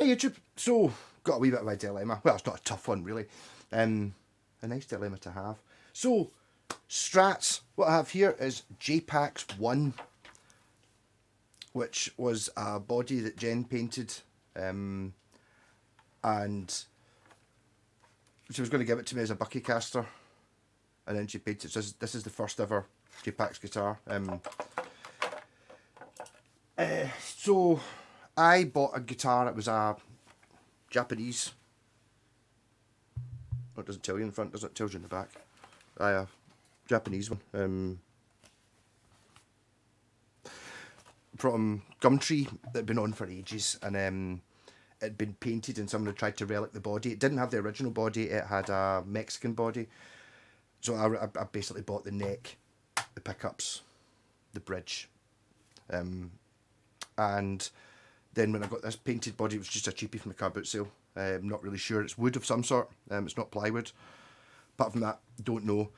Hey YouTube, so got a wee bit of a dilemma. Well, it's not a tough one really. A nice dilemma to have. So, strats, what I have here is jpax 1, which was a body that Jen painted, and she was going to give it to me as a bucky caster, and then she painted it. So this is the first ever jpax guitar. So I bought a guitar. It was a Japanese. Oh, it doesn't tell you in the front, does it? It tells you in the back. A Japanese one. From Gumtree that had been on for ages, and it had been painted, and someone had tried to relic the body. It didn't have the original body, it had a Mexican body. So I basically bought the neck, the pickups, the bridge. And then when I got this painted body, it was just a cheapie from a car boot sale. I'm not really sure. It's wood of some sort. It's not plywood. Apart from that, don't know.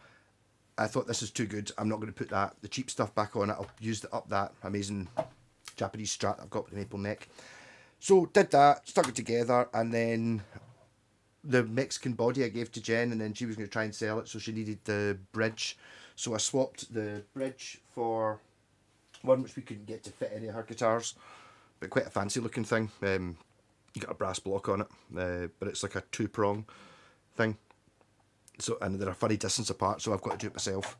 I thought this is too good. I'm not going to put the cheap stuff back on it. I'll use up that amazing Japanese strat I've got with the maple neck. So did that, stuck it together, and then the Mexican body I gave to Jen, and then she was going to try and sell it, so she needed the bridge. So I swapped the bridge for one which we couldn't get to fit any of her guitars, but quite a fancy looking thing. You got a brass block on it, but it's like a 2-prong thing. So, and they're a funny distance apart, so I've got to do it myself.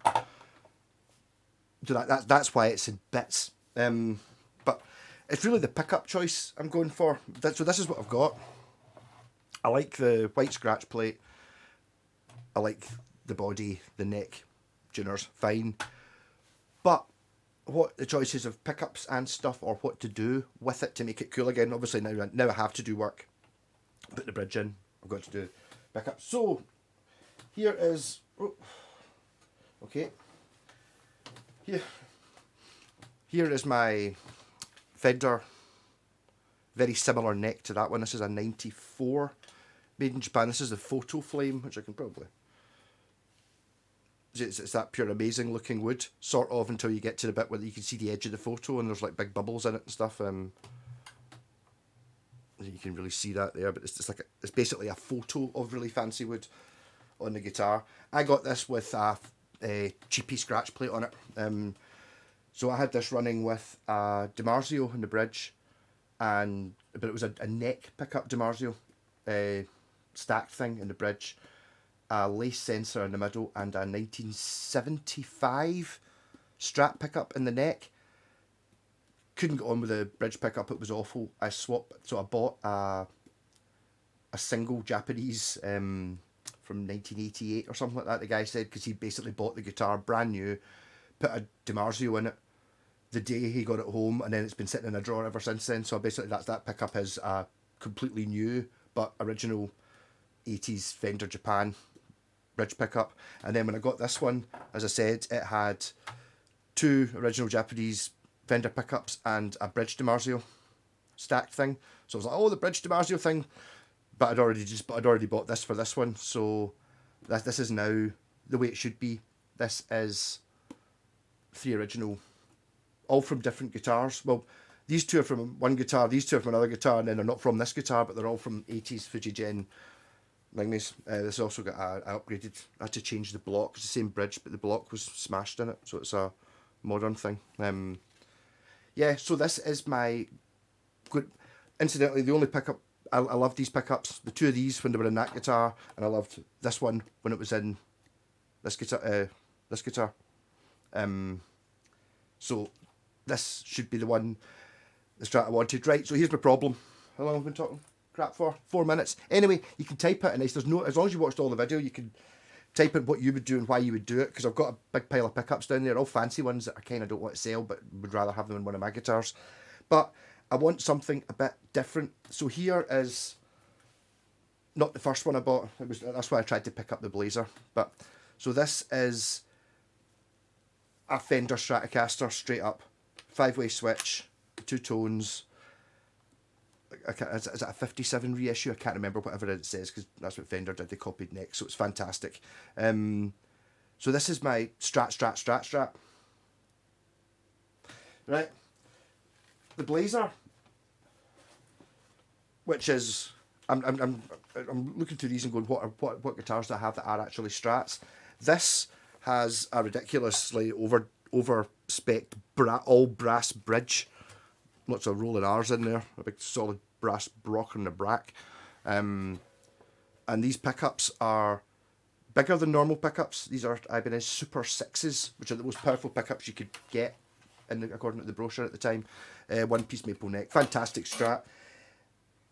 So that's why it's in bits. But it's really the pickup choice I'm going for. So this is what I've got. I like the white scratch plate. I like the body, the neck, tuners, fine. But what the choices of pickups and stuff, or what to do with it to make it cool again. Obviously now I have to do work. Put the bridge in. I've got to do pickups. So here is, okay. Here is my Fender. Very similar neck to that one. This is a 94, made in Japan. This is the photo flame, which I can probably. It's that pure amazing looking wood, sort of, until you get to the bit where you can see the edge of the photo and there's like big bubbles in it and stuff. You can really see that there, but it's it's basically a photo of really fancy wood on the guitar. I got this with a cheapy scratch plate on it. So I had this running with a DiMarzio in the bridge, but it was a neck pickup DiMarzio, stacked thing in the bridge. A lace sensor in the middle, and a 1975 Strat pickup in the neck. Couldn't get on with the bridge pickup, it was awful. I bought a single Japanese from 1988 or something like that, the guy said, because he basically bought the guitar brand new, put a DiMarzio in it the day he got it home, and then it's been sitting in a drawer ever since then. So basically that pickup is a completely new but original 80s Fender Japan bridge pickup. And then when I got this one, as I said, it had 2 original Japanese Fender pickups and a bridge DiMarzio stacked thing. So I was like, oh, the bridge DiMarzio thing, but I'd already bought this for this one. So this is now the way it should be. This is 3 original, all from different guitars. Well, these 2 are from one guitar, these 2 are from another guitar, and then they're not from this guitar, but they're all from 80s Fujigen Mingmis. This also got I upgraded. I had to change the block. It's the same bridge, but the block was smashed in it, so it's a modern thing. Yeah, so this is my good. Incidentally, the only pickup I love these pickups. The 2 of these when they were in that guitar, and I loved this one when it was in this guitar. So this should be the one, the Strat I wanted. Right. So here's my problem. How long have I been talking crap for? 4 minutes. Anyway, you can type it, and there's no, as long as you watched all the video, you can type in what you would do and why you would do it, because I've got a big pile of pickups down there, all fancy ones that I kind of don't want to sell, but would rather have them in one of my guitars. But I want something a bit different. So here is not the first one I bought. That's why I tried to pick up the Blazer. But so this is a Fender Stratocaster straight up, 5-way switch, 2 tones. Is it a 57 reissue? I can't remember, whatever it says, because that's what Fender did. They copied next, so it's fantastic. So this is my Strat. Right. The Blazer which is I'm looking through these and going, what guitars do I have that are actually Strats? This has a ridiculously over spec all brass bridge, lots of rolling R's in there, a big solid brass brock in the brack, and these pickups are bigger than normal pickups. These are Ibanez Super 6s, which are the most powerful pickups you could get, according to the brochure at the time. One piece maple neck, fantastic Strat.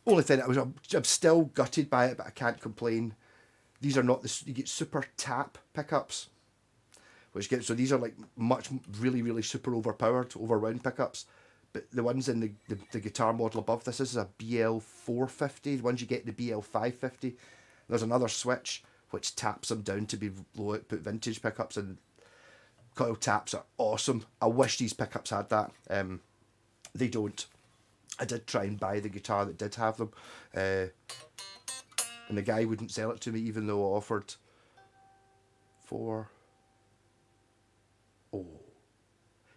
Only thing I'm still gutted by it, but I can't complain. These are not you get super tap pickups, which get, so these are like really super overpowered, overwound pickups. But the ones in the guitar model above this is a BL 450. The ones you get in the BL 550. There's another switch which taps them down to be low output vintage pickups, and coil taps are awesome. I wish these pickups had that. They don't. I did try and buy the guitar that did have them, and the guy wouldn't sell it to me, even though I offered for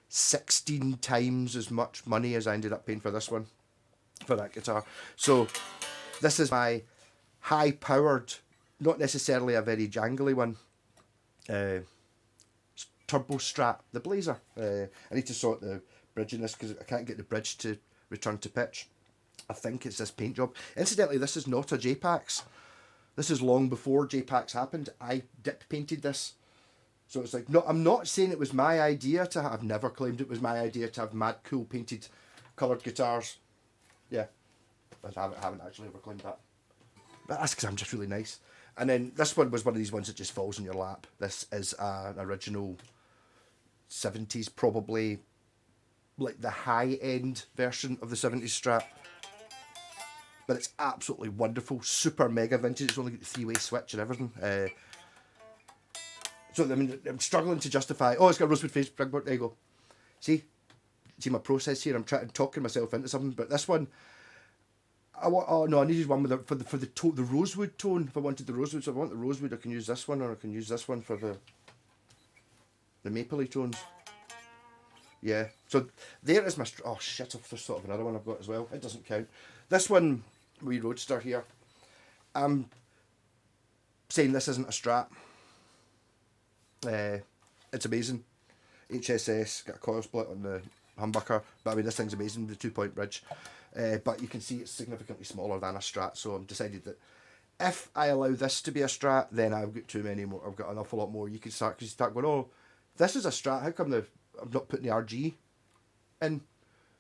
16 times as much money as I ended up paying for this one, for that guitar. So this is my high powered, not necessarily a very jangly one, turbo Strat, the Blazer. I need to sort the bridge in this because I can't get the bridge to return to pitch. I think it's this paint job. Incidentally, this is not a jpax. This is long before jpax happened. I dip painted this. So it's like, no, I'm not saying it was my idea to have, I've never claimed it was my idea to have mad cool painted coloured guitars. Yeah, I haven't actually ever claimed that. But that's because I'm just really nice. And then this one was one of these ones that just falls in your lap. This is an original 70s, probably like the high end version of the 70s Strat. But it's absolutely wonderful, super mega vintage. It's only got the 3-way switch and everything. So I mean, I'm struggling to justify. Oh, it's got a rosewood face. There you go. See my process here. I'm talking myself into something. But this one, I needed one with for the rosewood tone. If I wanted the rosewood, so if I want the rosewood, I can use this one, or I can use this one for the mapley tones. Yeah. So there is my. Oh shit! I've just thought of another one I've got as well. It doesn't count. This one, wee Roadster here. I'm saying this isn't a Strat. It's amazing. HSS, got a coil split on the humbucker, but I mean this thing's amazing, the 2-point bridge. But you can see it's significantly smaller than a Strat, so I've decided that if I allow this to be a Strat, then I've got too many more. I've got an awful lot more. You can start going, oh, this is a Strat. How come I'm not putting the RG in?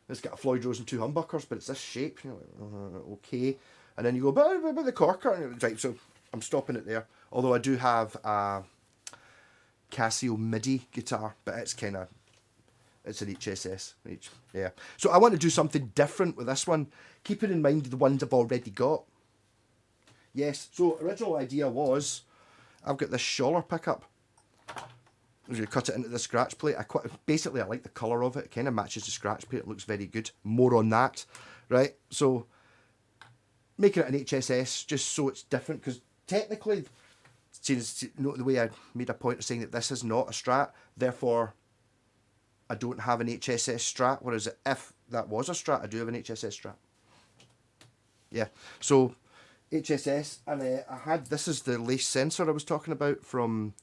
It's got a Floyd Rose and 2 humbuckers, but it's this shape. You're like, okay. And then you go, but the corker, right? So I'm stopping it there. Although I do have a Casio MIDI guitar, but it's an HSS. Yeah. So I want to do something different with this one, keeping in mind the ones I've already got. Yes. So original idea was, I've got this Scholler pickup. You cut it into the scratch plate. Basically I like the colour of it. It kind of matches the scratch plate. It looks very good. More on that, right? So making it an HSS just so it's different, because technically, the way I made a point of saying that this is not a Strat, therefore I don't have an HSS Strat, whereas if that was a Strat, I do have an HSS Strat. Yeah, so HSS, and I had, this is the lace sensor I was talking about from,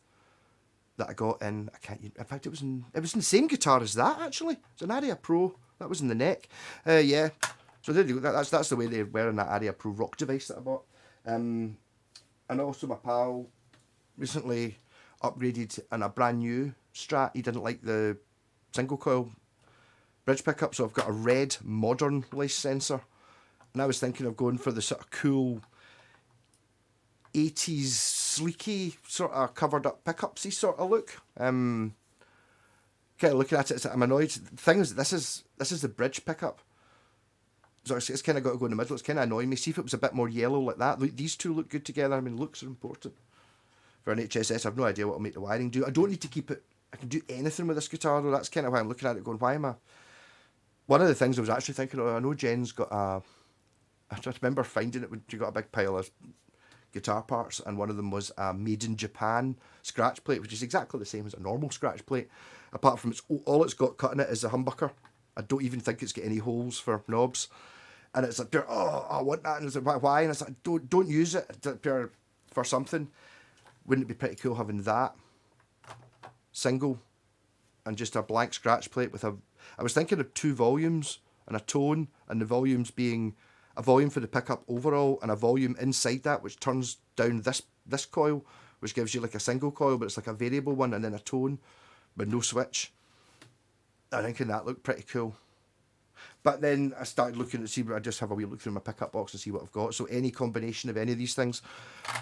that I got in, in fact it was in the same guitar as that actually. It's an Aria Pro, that was in the neck. Yeah, so there you go, that's the way they were in that Aria Pro rock device that I bought. And also my pal recently upgraded in a brand new Strat. He didn't like the single coil bridge pickup, so I've got a red modern lace sensor, and I was thinking of going for the sort of cool 80s sleeky sort of covered up pickupsy sort of look. Kind of looking at it, I'm annoyed. The thing is, this is the bridge pickup, so it's kind of got to go in the middle. It's kind of annoying me. See if it was a bit more yellow like that. These two look good together. I mean, looks are important. For an HSS, I've no idea what will make the wiring do. I don't need to keep it. I can do anything with this guitar, though. That's kind of why I'm looking at it going, why am I... One of the things I was actually thinking of, I know Jen's got a... I just remember finding it when she got a big pile of guitar parts, and one of them was a Made in Japan scratch plate, which is exactly the same as a normal scratch plate, apart from all it's got cut in it is a humbucker. I don't even think it's got any holes for knobs. And it's like, oh, I want that. And it's like, why? And it's like, don't use it for something. Wouldn't it be pretty cool having that single and just a blank scratch plate with a... I was thinking of 2 volumes and a tone, and the volumes being a volume for the pickup overall and a volume inside that, which turns down this coil, which gives you like a single coil, but it's like a variable one, and then a tone with no switch. I think that looked pretty cool. But then I started looking to see, I just have a wee look through my pickup box to see what I've got. So any combination of any of these things.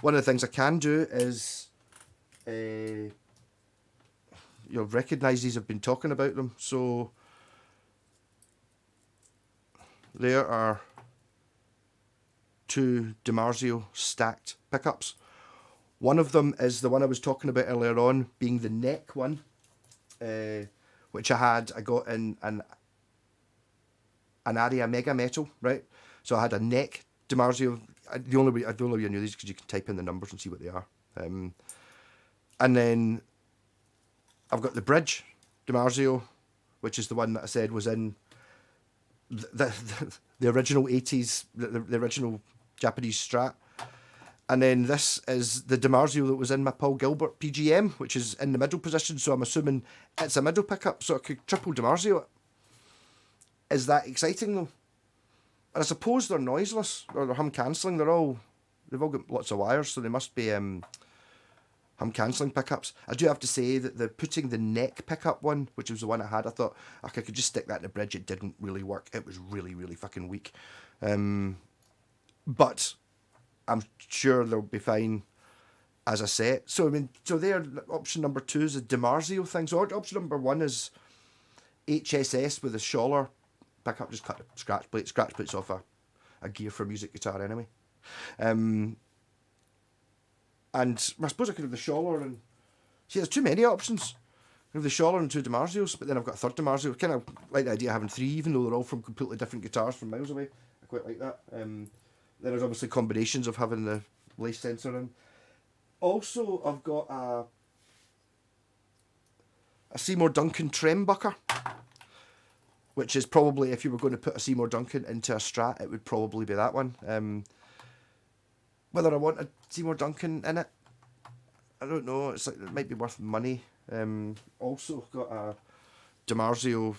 One of the things I can do is, you'll recognise these, I've been talking about them. So there are 2 DiMarzio stacked pickups. One of them is the one I was talking about earlier on, being the neck one, which I got in an Aria Mega Metal, right? So I had a neck DiMarzio. The only way I knew these because you can type in the numbers and see what they are. And then I've got the bridge DiMarzio, which is the one that I said was in the original 80s, the original Japanese Strat. And then this is the DiMarzio that was in my Paul Gilbert PGM, which is in the middle position. So I'm assuming it's a middle pickup, so I could triple DiMarzio it. Is that exciting though? And I suppose they're noiseless, or they're hum cancelling. They've all got lots of wires, so they must be hum cancelling pickups. I do have to say that the putting the neck pickup one, which was the one I had, I thought I could just stick that in the bridge. It didn't really work. It was really, really fucking weak. But I'm sure they'll be fine as a set. So I mean, so there, option number 2 is a DiMarzio thing. So option number 1 is HSS with a Scholler pickup. Just cut the scratch plate. Scratch plate's off a Gear for Music guitar anyway. And I suppose I could have the Scholler and... See, there's too many options. I have the Scholler and 2 DiMarzios, but then I've got a third DiMarzio. Kind of like the idea of having 3, even though they're all from completely different guitars from miles away. I quite like that. Then there's obviously combinations of having the lace sensor in. Also, I've got a Seymour Duncan Trembucker, which is probably, if you were going to put a Seymour Duncan into a Strat, it would probably be that one. Whether I want a Seymour Duncan in it, I don't know. It's like, it might be worth money. Also got a DiMarzio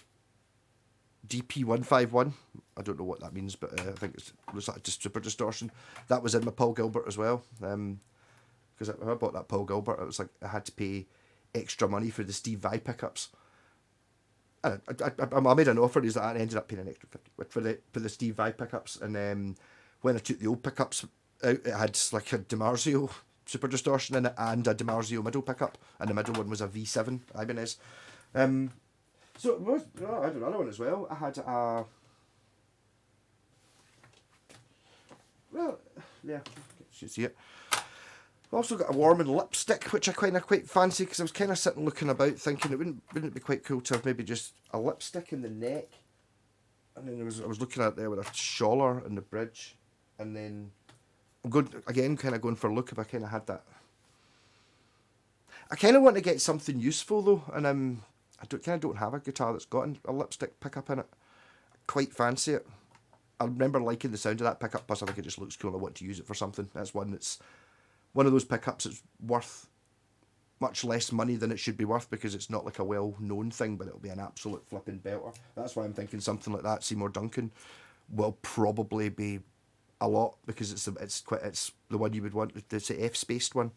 DP151. I don't know what that means, but I think it was like just super distortion. That was in my Paul Gilbert as well. Because if I bought that Paul Gilbert, it was like I had to pay extra money for the Steve Vai pickups. And I made an offer, is that I ended up paying an extra 50 for the Steve Vai pickups. And when I took the old pickups out, it had like a DiMarzio super distortion in it and a DiMarzio middle pickup, and the middle one was a V7 Ibanez. So it was, I had another one as well. I had a... Well, yeah, you should see it. I've also got a Warman lipstick, which I kind of quite fancy, because I was kind of sitting looking about thinking wouldn't it be quite cool to have maybe just a lipstick in the neck, and then I was looking at it there with a Scholler in the bridge, and then I'm good again, kind of going for a look if I kind of had that. I kind of want to get something useful though, and I don't have a guitar that's got a lipstick pickup in it. I quite fancy it. I remember liking the sound of that pickup, plus I think it just looks cool. I want to use it for something. That's one of those pickups that's worth much less money than it should be worth, because it's not like a well-known thing, but it'll be an absolute flipping belter. That's why I'm thinking something like that Seymour Duncan will probably be a lot, because it's the one you would want. It's the F-spaced one,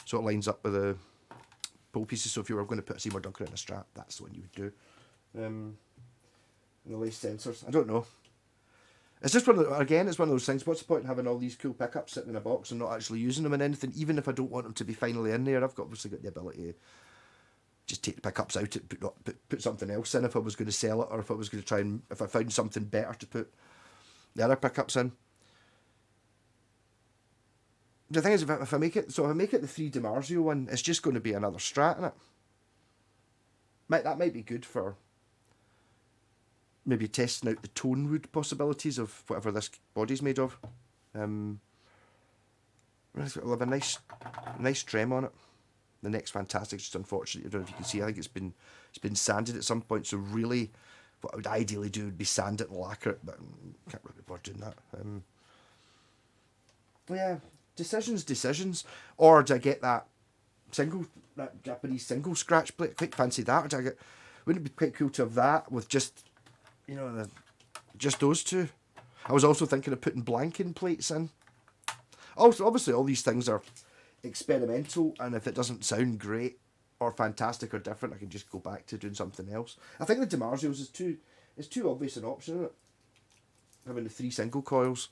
so it lines up with the pull pieces. So if you were going to put a Seymour Duncan in a Strat, that's the one you would do. And the lace sensors, I don't know. It's just it's one of those things. What's the point in having all these cool pickups sitting in a box and not actually using them in anything? Even if I don't want them to be finally in there, I've obviously got the ability to just take the pickups out and put something else in if I was going to sell it, or if I was going to try and if I found something better to put the other pickups in. The thing is, if I make it the 3 DiMarzio one, it's just going to be another Strat in it. That might be good for maybe testing out the tone wood possibilities of whatever this body's made of. It'll have a nice trem on it. The neck's fantastic, just unfortunately, I don't know if you can see, I think it's been sanded at some point, so really what I would ideally do would be sand it and lacquer it, but I can't really be bother doing that. Yeah, decisions. Or do I get that Japanese single scratch plate? I quite fancy that. Or do I get? Wouldn't it be quite cool to have that with just, just those two? I was also thinking of putting blanking plates in. Also, obviously, all these things are experimental, and if it doesn't sound great or fantastic or different, I can just go back to doing something else. I think the DiMarzios is too obvious an option, isn't it? Having the 3 single coils,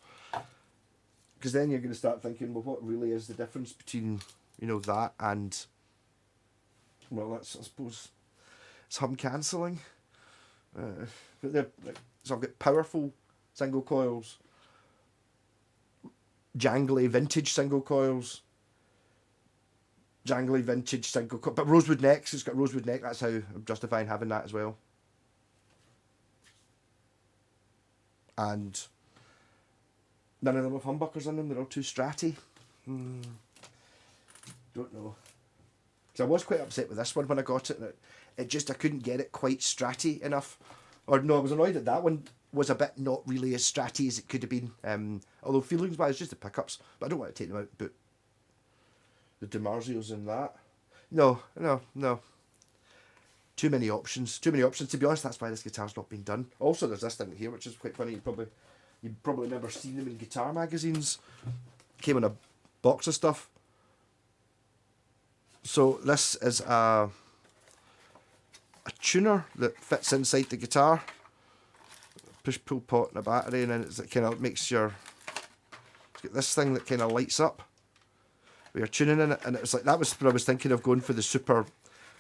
because then you're going to start thinking, well, what really is the difference between that and, well, that's, I suppose, it's hum cancelling. But they're so I've got powerful single coils, jangly vintage single coils, jangly vintage single coil, but rosewood necks. It's got rosewood neck. That's how I'm justifying having that as well. And none of them have humbuckers in them. They're all too stratty. Don't know. Because I was quite upset with this one when I got it. I couldn't get it quite stratty enough. Or no, I was annoyed that one was a bit not really as stratty as it could have been. Although feelings wise, just the pickups. But I don't want to take them out. But the DiMarzios in that. No. Too many options. To be honest, that's why this guitar's not been done. Also, there's this thing here, which is quite funny. You've probably never seen them in guitar magazines. Came in a box of stuff. So this is a tuner that fits inside the guitar. Push-pull pot and a battery, and then it kind of makes it's got this thing that kind of lights up with your tuning in it, and it's like, that was what I was thinking of, going for the super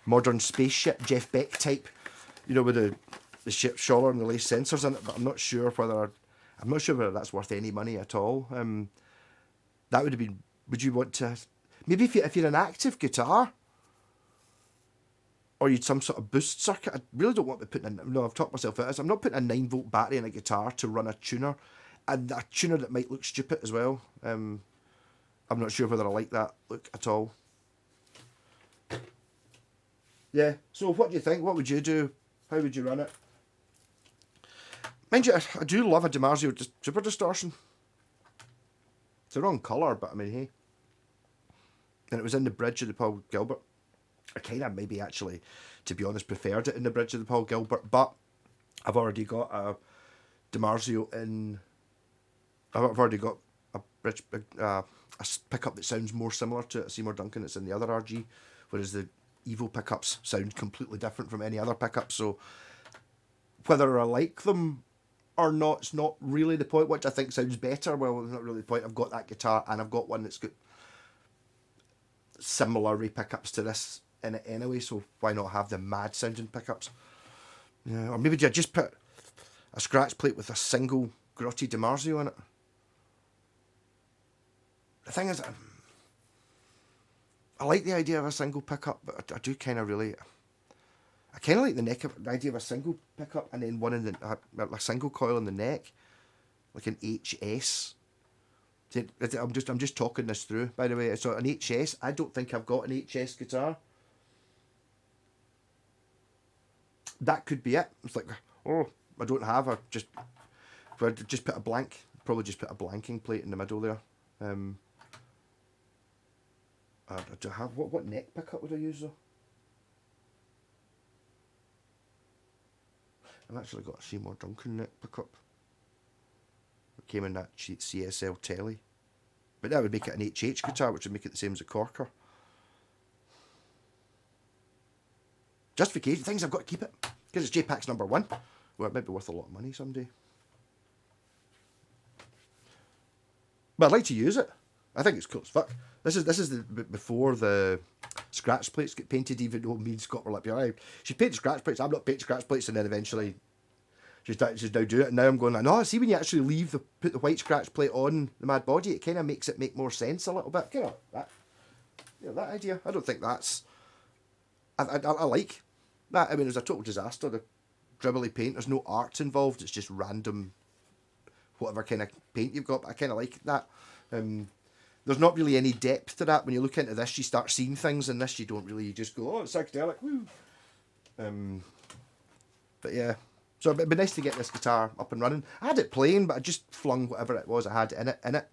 modern spaceship Jeff Beck type, with the ship shoulder and the lace sensors in it. But I'm not sure whether that's worth any money at all. That would have been. Would you want to? Maybe if you're an active guitar, or you'd some sort of boost circuit. I really don't want to put in. No, I've talked myself out. I'm not putting a 9-volt battery in a guitar to run a tuner, and a tuner that might look stupid as well. I'm not sure whether I like that look at all. Yeah. So what do you think? What would you do? How would you run it? Mind you, I do love a DiMarzio Super Distortion. It's the wrong colour, but I mean, hey. And it was in the bridge of the Paul Gilbert. I kind of maybe actually, to be honest, preferred it in the bridge of the Paul Gilbert, but I've already got a DiMarzio in. I've already got a bridge, a pickup that sounds more similar to a Seymour Duncan. It's in the other RG, whereas the Evo pickups sound completely different from any other pickup. So whether I like them or not, it's not really the point. Which I think sounds better. Well, it's not really the point. I've got that guitar, and I've got one that's got similar pickups to this in it anyway, so why not have the mad sounding pickups? Yeah, or maybe just put a scratch plate with a single grotty DiMarzio in it. The thing is, I like the idea of a single pickup, but I do kind of really. I kind of like the idea of a single pickup and then one in a single coil in the neck, like an HS. I'm just talking this through, by the way. So an HS, I don't think I've got an HS guitar. That could be it. It's like, oh, I don't have a just. If I just put a blank, probably just put a blanking plate in the middle there. Do I have what neck pickup would I use though? I've actually got a Seymour Duncan neck pickup. It came in that CSL telly. But that would make it an HH guitar, which would make it the same as a Corker. Justification, things I've got to keep it. Because it's jpax number 1. Well, it might be worth a lot of money someday. But I'd like to use it. I think it's cool as fuck. This is before the scratch plates get painted, even though me and Scott were like, yeah, she painted scratch plates, I'm not painting scratch plates, and then eventually she's now doing it, and now I'm going like, no, see when you actually put the white scratch plate on the Mad Body, it kind of makes it make more sense a little bit. That idea. I don't think that's. I like that. I mean, it was a total disaster. The dribbly paint. There's no art involved. It's just random, whatever kind of paint you've got. But I kind of like that. There's not really any depth to that. When you look into this, you start seeing things, and this you don't really. You just go, oh, it's psychedelic. Woo. But yeah. So it'd be nice to get this guitar up and running. I had it playing, but I just flung whatever it was I had in it, and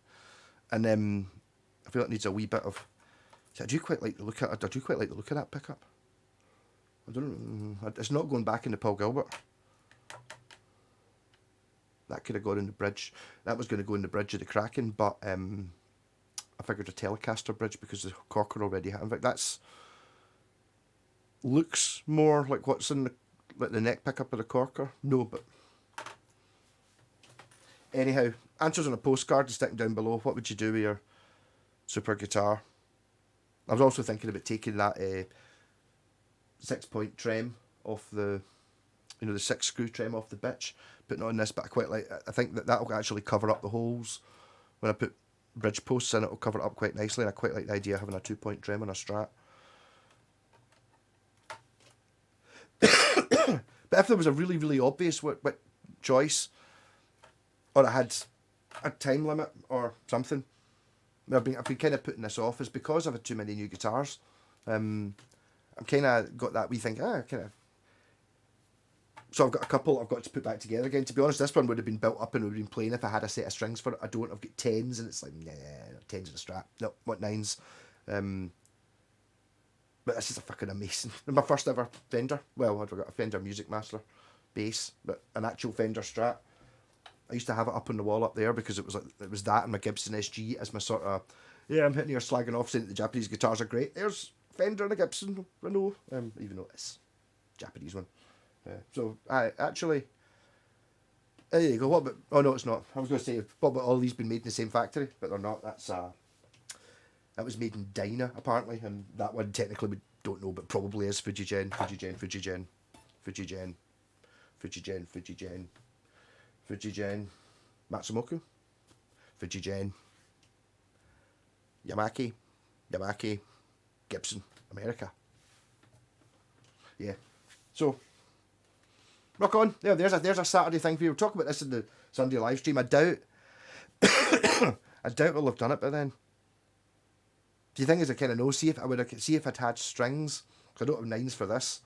I feel it needs a wee bit of. See, I do quite like the look at. I do quite like the look of that pickup. I don't. It's not going back into Paul Gilbert. That could have gone in the bridge. That was going to go in the bridge of the Kraken, but I figured a Telecaster bridge because the corker already had. In fact, that's looks more like what's in the neck pickup of the corker. No, but anyhow, answers on a postcard and stick them down below. What would you do with your super guitar? I was also thinking about taking that 6-point trem off the, the 6-screw trem off the bitch, putting it on this, but I think that'll actually cover up the holes. When I put bridge posts in, it'll cover it up quite nicely, and I quite like the idea of having a 2-point trem on a Strat. But if there was a really, really obvious what choice, or I had a time limit or something, I've been kind of putting this off, is because I've had too many new guitars. I'm kind of got that wee thing, so I've got a couple I've got to put back together again. To be honest, this one would have been built up and would have been playing if I had a set of strings for it. I don't. I've got 10s, and it's like, nah, 10s in a Strat. No, what 9s? But this is a fucking amazing. My first ever Fender. Well, I've got a Fender Music Master bass, but an actual Fender Strat. I used to have it up on the wall up there because it was that and my Gibson SG as my sort of, I'm hitting here slagging off saying that the Japanese guitars are great. There's Fender and a Gibson, I know, even though it's a Japanese one. So I actually, there you go. What about? Oh no, it's not. I was going to say, what about all these been made in the same factory? But they're not. That was made in Dyna apparently, and that one technically we don't know, but probably is Fujigen, Matsumoku, Fujigen, Yamaki, Gibson, America. Yeah. So, rock on. There's a Saturday thing for you. We'll talk about this in the Sunday live stream. I doubt we'll have done it by then. The thing is, I kind of know. See if I'd had strings, because I don't have 9s for this,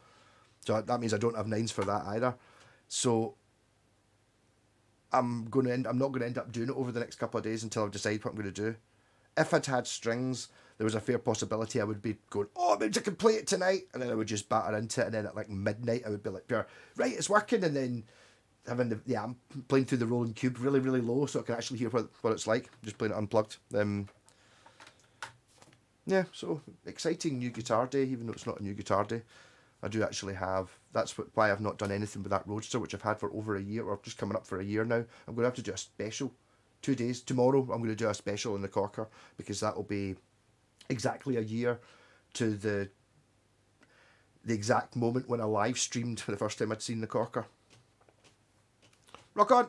so that means I don't have 9s for that either. So I'm not going to end up doing it over the next couple of days until I've decided what I'm going to do. If I'd had strings, there was a fair possibility I would be going, oh, it means I can play it tonight, and then I would just batter into it, and then at like midnight I would be like, right, it's working, and then having the amp playing through the rolling cube really, really low so I can actually hear what it's like, just playing it unplugged. Yeah, so exciting new guitar day, even though it's not a new guitar day. I do actually have, why I've not done anything with that Roadster, which I've had for over a year, or just coming up for a year now. I'm going to have to do a special, 2 days, tomorrow I'm going to do a special in the corker, because that will be exactly a year to the exact moment when I live streamed for the first time I'd seen the corker. Rock on!